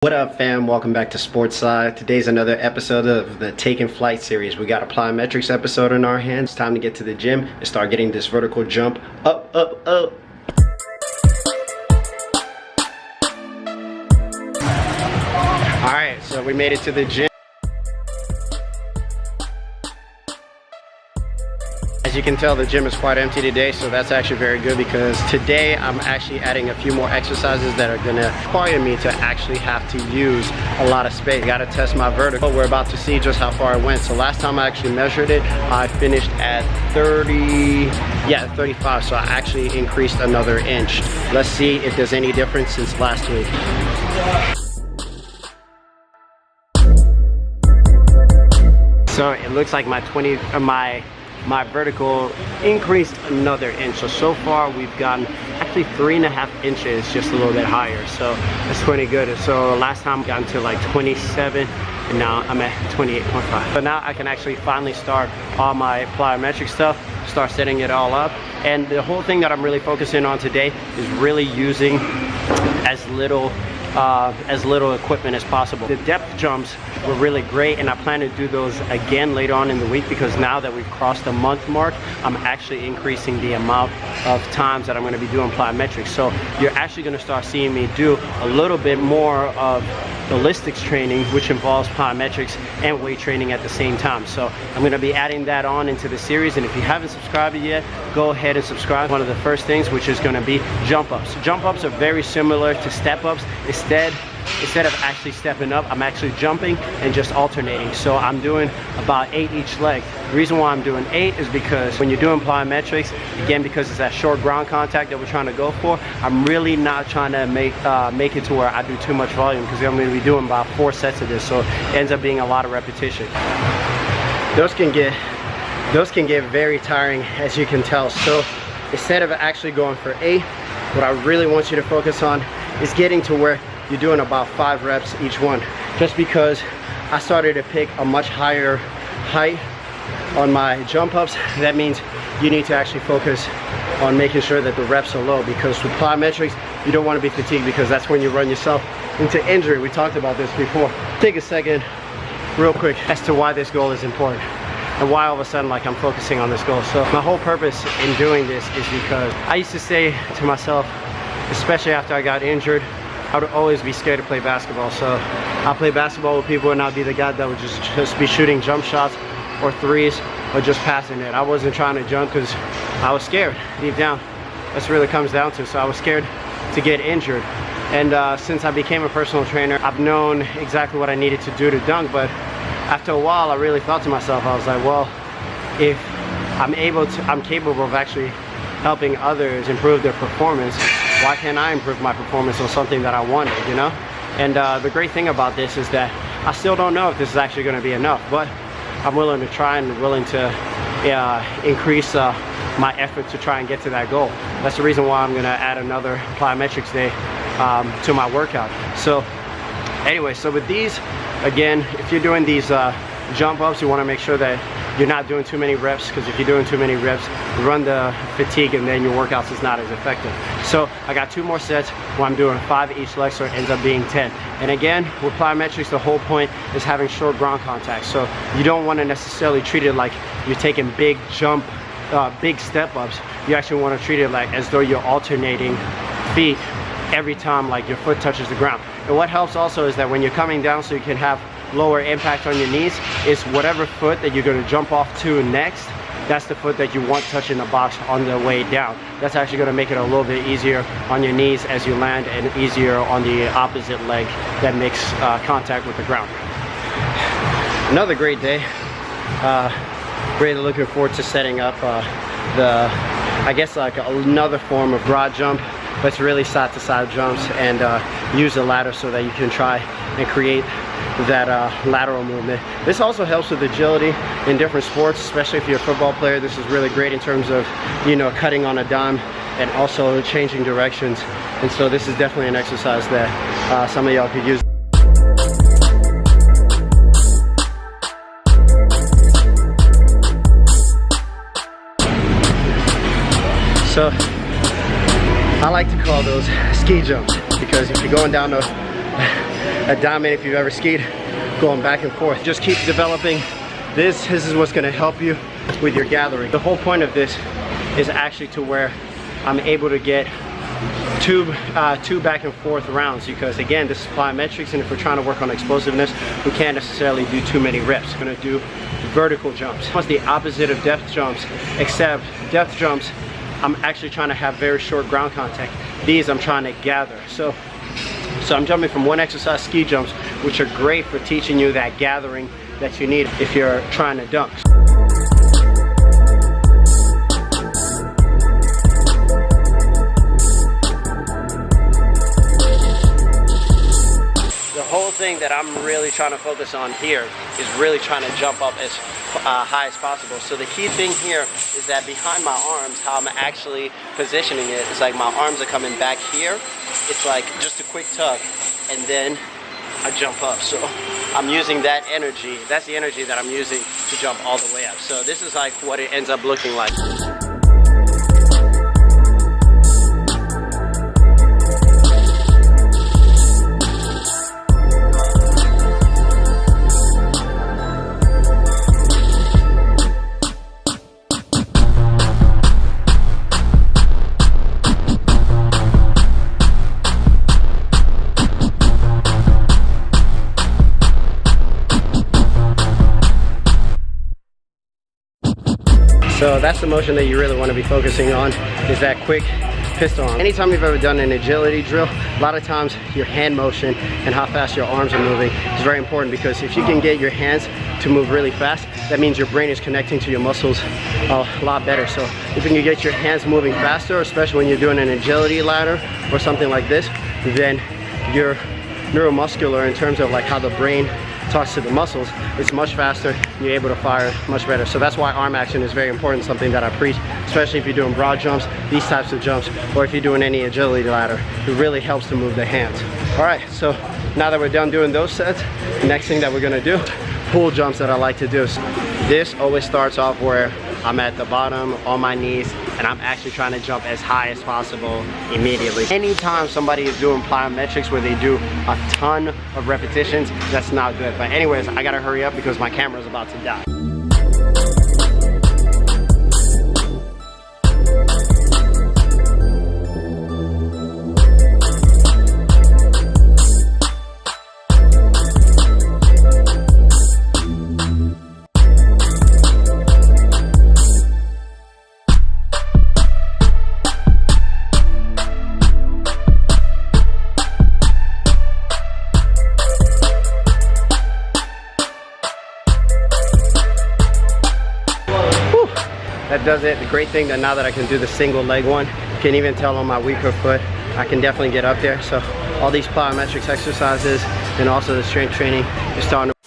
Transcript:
What up, fam? Welcome back to SportsCy. Today's another episode of the Taking Flight series. We got a plyometrics episode in our hands. It's time to get to the gym and start getting this vertical jump up, up, up. Alright, so we made it to the gym. As you can tell, the gym is quite empty today, so that's actually very good because today I'm actually adding a few more exercises that are gonna require me to actually have to use a lot of space. Gotta test my vertical. We're about to see just how far I went. So last time I actually measured it, I finished at 35, so I actually increased another inch. Let's see if there's any difference since last week. So it looks like my vertical increased another inch. So far we've gotten actually 3.5 inches, just a little bit higher. So that's pretty good. So last time I got to like 27 and now I'm at 28.5. So now I can actually finally start all my plyometric stuff, start setting it all up. And the whole thing that I'm really focusing on today is really using as little equipment as possible. The depth jumps were really great, and I plan to do those again later on in the week because now that we've crossed the month mark, I'm actually increasing the amount of times that I'm going to be doing plyometrics. So you're actually going to start seeing me do a little bit more of ballistics training, which involves plyometrics and weight training at the same time. So I'm going to be adding that on into the series, and if you haven't subscribed yet, go ahead and subscribe. One of the first things, which is going to be jump ups. Jump ups are very similar to step ups. Instead of actually stepping up, I'm actually jumping and just alternating. So I'm doing about 8 each leg. The reason why I'm doing 8 is because when you're doing plyometrics, again, because it's that short ground contact that we're trying to go for, I'm really not trying to make it to where I do too much volume because I'm going to be doing about 4 sets of this, so it ends up being a lot of repetition. Those can get very tiring, as you can tell. So instead of actually going for 8, what I really want you to focus on is getting to where you're doing about 5 reps each one. Just because I started to pick a much higher height on my jump ups, that means you need to actually focus on making sure that the reps are low, because with plyometrics, you don't want to be fatigued because that's when you run yourself into injury. We talked about this before. Take a second real quick as to why this goal is important and why all of a sudden like I'm focusing on this goal. So my whole purpose in doing this is because I used to say to myself, especially after I got injured, I would always be scared to play basketball. So I'll play basketball with people and I'll be the guy that would just be shooting jump shots or threes or just passing it. I wasn't trying to jump because I was scared deep down. That's what it really comes down to. So I was scared to get injured. And since I became a personal trainer, I've known exactly what I needed to do to dunk. But after a while, I really thought to myself, I was like, well, if I'm capable of actually helping others improve their performance, why can't I improve my performance on something that I wanted, you know? And the great thing about this is that I still don't know if this is actually going to be enough, but I'm willing to try and willing to increase my effort to try and get to that goal. That's the reason why I'm going to add another plyometrics day to my workout. So anyway, so with these, again, if you're doing these jump ups, you want to make sure that you're not doing too many reps, because if you're doing too many reps, you run the fatigue and then your workouts is not as effective. So I got 2 more sets where I'm doing 5 each leg, so it ends up being 10. And again, with plyometrics, the whole point is having short ground contact. So you don't want to necessarily treat it like you're taking big step ups. You actually want to treat it like as though you're alternating feet every time like your foot touches the ground. And what helps also is that when you're coming down, so you can have lower impact on your knees, is whatever foot that you're going to jump off to next, that's the foot that you want touching the box on the way down. That's actually going to make it a little bit easier on your knees as you land, and easier on the opposite leg that makes contact with the ground. Another great day. Really looking forward to setting up I guess like another form of rod jump, but it's really side to side jumps, and use the ladder so that you can try and create that lateral movement. This also helps with agility in different sports, especially if you're a football player. This is really great in terms of, you know, cutting on a dime and also changing directions. And so this is definitely an exercise that some of y'all could use. So I like to call those ski jumps, because if you're going down a diamond if you've ever skied, going back and forth. Just keep developing this. This is what's gonna help you with your gathering. The whole point of this is actually to where I'm able to get two back and forth rounds, because again, this is plyometrics, and if we're trying to work on explosiveness, we can't necessarily do too many reps. We're gonna do vertical jumps. It's the opposite of depth jumps, except depth jumps, I'm actually trying to have very short ground contact. These I'm trying to gather. So I'm jumping from one exercise, ski jumps, which are great for teaching you that gathering that you need if you're trying to dunk. Thing that I'm really trying to focus on here is really trying to jump up as high as possible. So the key thing here is that behind my arms, how I'm actually positioning it is like my arms are coming back here. It's like just a quick tug and then I jump up. So I'm using that energy. That's the energy that I'm using to jump all the way up. So this is like what it ends up looking like. So that's the motion that you really want to be focusing on, is that quick pistol arm. Anytime you've ever done an agility drill, a lot of times your hand motion and how fast your arms are moving is very important, because if you can get your hands to move really fast, that means your brain is connecting to your muscles a lot better. So if you can get your hands moving faster, especially when you're doing an agility ladder or something like this, then your neuromuscular, in terms of like how the brain talks to the muscles, it's much faster, you're able to fire much better. So that's why arm action is very important, something that I preach, especially if you're doing broad jumps, these types of jumps, or if you're doing any agility ladder. It really helps to move the hands. All right, so now that we're done doing those sets, the next thing that we're gonna do, pull jumps that I like to do. So this always starts off where I'm at the bottom on my knees and I'm actually trying to jump as high as possible immediately. Anytime somebody is doing plyometrics where they do a ton of repetitions, that's not good. But anyways, I gotta hurry up because my camera is about to die. That does it. The great thing that now that I can do the single leg one, you can even tell on my weaker foot, I can definitely get up there. So all these plyometrics exercises and also the strength training is starting to